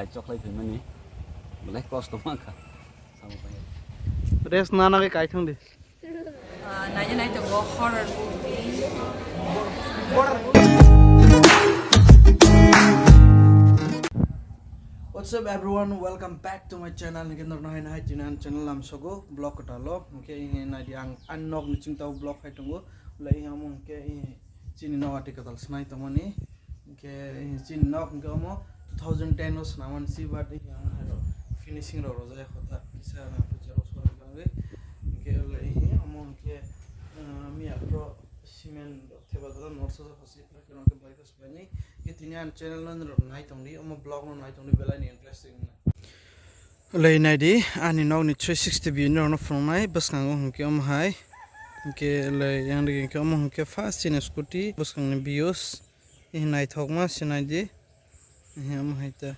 Light चक्लाय फैमानि बेलाय कस्त माखा सामु पाय रेस नाना के कायथों दे नायनो नायदोंबो horror What's up everyone, welcome back to my channel. Ngen nor nahi nahi tinan channel lam sogo blog katalo ke inge na di ang annog ni chingtau blog hai tungo lai hamon ke chini no article snai tamani ke chini no ke mo 2010 was naman si but finishing ro roja khota kisa na pujaro sore gange ke lai hamon ke mi apro cement thebadra north sa phasi rakino ke bikes bani ke tinian channel no nahi tongdi omo blog no nahi tongdi belai ni interesting lai nai di ani nog ni 360 view no from nai baskango ke om hai ke lai yang de ke om ke fast in scooty baskang ni bios e nai thokma sinai di hem hai ta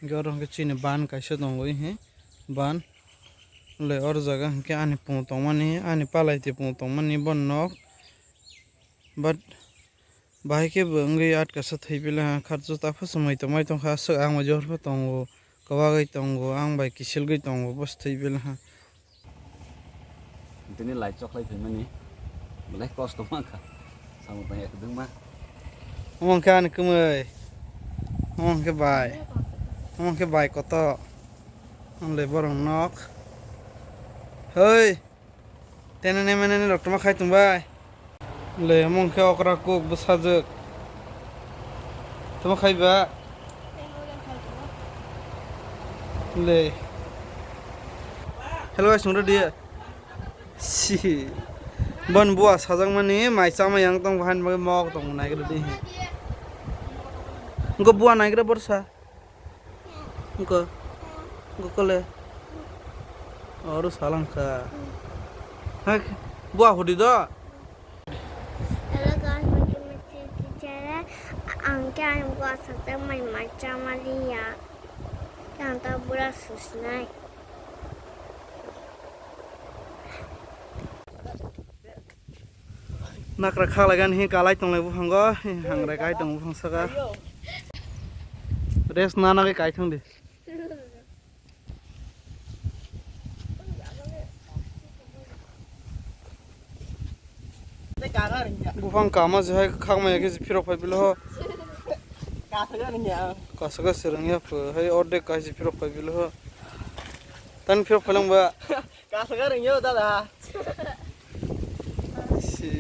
gorong ke chine ban kaisa dongoi he ban lai or jaga ke ani pu tongmani ani palai te pu tongmani bon nok but bahai ke bangai at kasa thaibela kharjo ta phasmai to mai tong kha sa ang major pha tongo kawagai tongo ang bai kisil gai tongo bas thaibela ha tini light chocklay fैमानि बेलाय कस्त माखा सामु पाय एकदम मा among kan kumai among ke bai koto am le borong nok hoi tenane menane doctor ma khai tum bai le among ke okra kok busajak tuma khai ba le hello guys sungro dia si bon bua sajang mani mai chama yang tong bhan ba mok tong nai gre di ngo bua nai gre borsa ngo kole aru salang ka ha bua hodi do Hello guys, welcome to the channel. Angka yang buat satu main macam Maria. Yang tak boleh susnai. nak rakha lagan hi kalai tong lebu hango hangra kai tong phangsaga res nana ke kai thong de bufang kama jai khangma ke phiro phai bilo kasaga serang ya pho hai orde kai phiro phai bilo tan phiro phalang ba kasaga ring yo dada si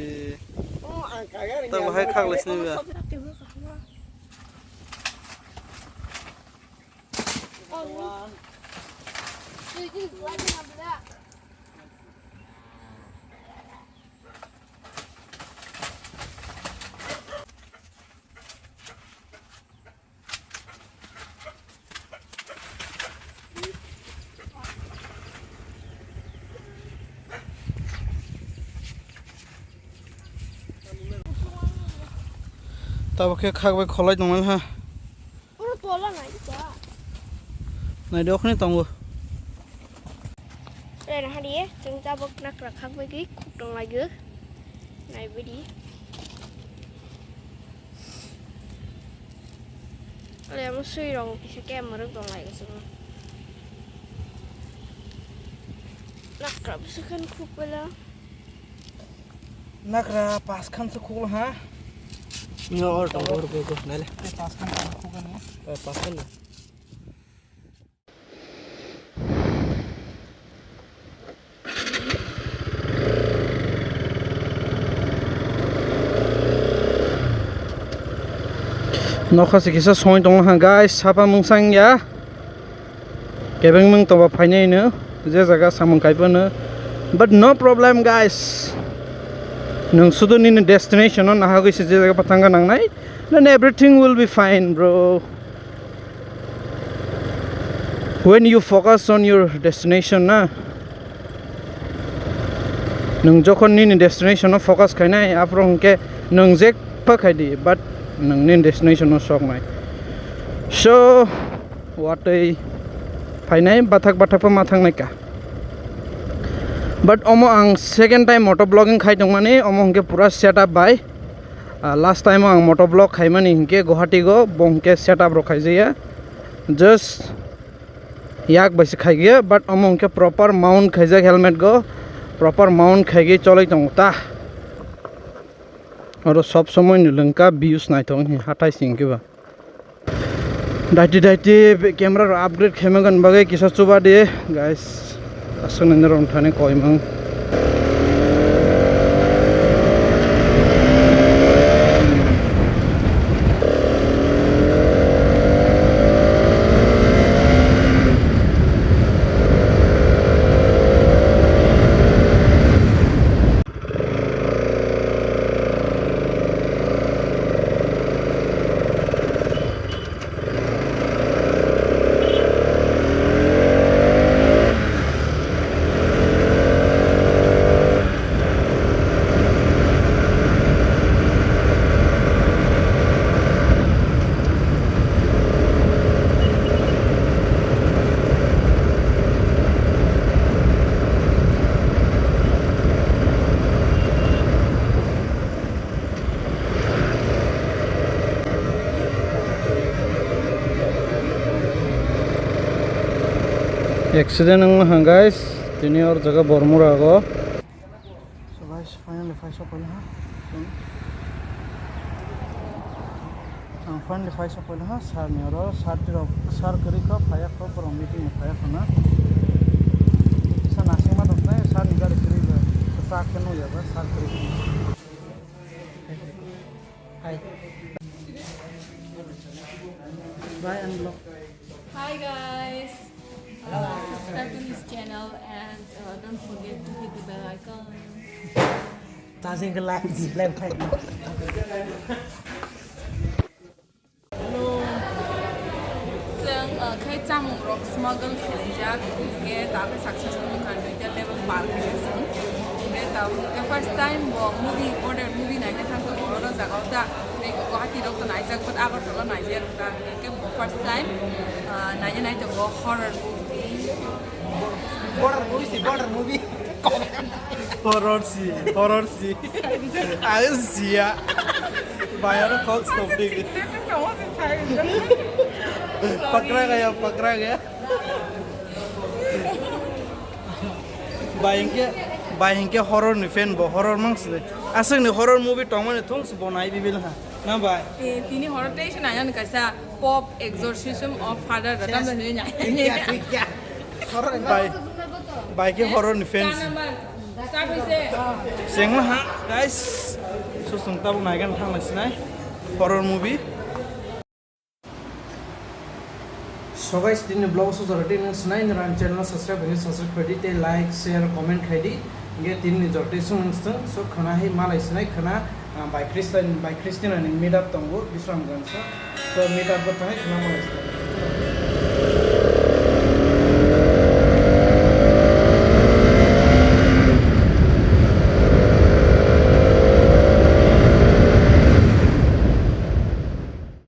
tak bahaya khak lesni ba tao ke khak bai kholai tong ha Uru tola nai dia. nai dok ni tong Đây là hai đĩa, chúng ta bóc nắp là khác với cái cục đồng này gớt này với đĩa. Đây là một suy rồi cái kem mà rất đồng này cái nắp là một khăn cục vậy đó. nakra pas khan se khol ha yo or tong or be ko nale pas khan khol kan ya pas khan nokha se kisa soin tong ha guys sapa mungsang ya kebeng mung to ba phainai no je jaga samung kaipa no but no problem guys nung sudu ni destination on ha gise je jaga patanga nang nai then everything will be fine bro when you focus on your destination na nung jokhon ni destination on focus khainai aprong ke nung jek pa khai di but nung ni destination no sok nai so what ai phainai bathak pa mathang nai ka but omo ang second time motor vlogging khai tong mani omo hingke pura setup bai last time ang motor vlog khai mani hingke Guwahati go bongke setup ro khai jaya just yak baisi khaige but among ke proper mount khaijak helmet go proper mount khaige cholai tong ta aro sob somoy nilangka views nai thong hi hatai singke ba daiti camera upgrade khemagan bagai kisa chuba de guys asung nang thane koimang accident ang guys tini or jaga bormura go so guys finally five up ha finally five up ha sar ne ro sar kari ka phaya ko pro meeting phaya khana sa nasima dot na sar nigar kari ga sa ke no ya sar kari hi bye unblock. Hi guys. Subscribe to this channel and don't forget to hit the bell icon. Tasing ke left side.ซึ่งเคยจำรถ smuggle เห็นจากเกตาไป successful กันโดยจะ level park เลยซึ่งเกตาเป็น first time บอก movie ไหนกันทั้งตัวเราจากเขาจะในก็ให้ที่เราตัวไหนจากคนอาก็ตัวไหนเยอะกันเก็บ first time ไหนจะไหนจะบอก horror Border movie horror si ayos siya bayar call stop dik pakra gaya bayang ke horror ni fan bo horror mangs asang ni horror movie tongmane thongs bonai bibil ha na bai tini horror station ayan kaisa pop exorcism of father ratam da nya bai ke horror ni fan sengla ha guys so sungta bo naigan thang lasinai horror movie so guys din blog so jarate ni snai ran channel subscribe kadi te like share comment khaidi nge tin ni jorte sung so khana hi malai snai khana by Christian and meet up tongo bisram gansa so meet up ko thai khana malai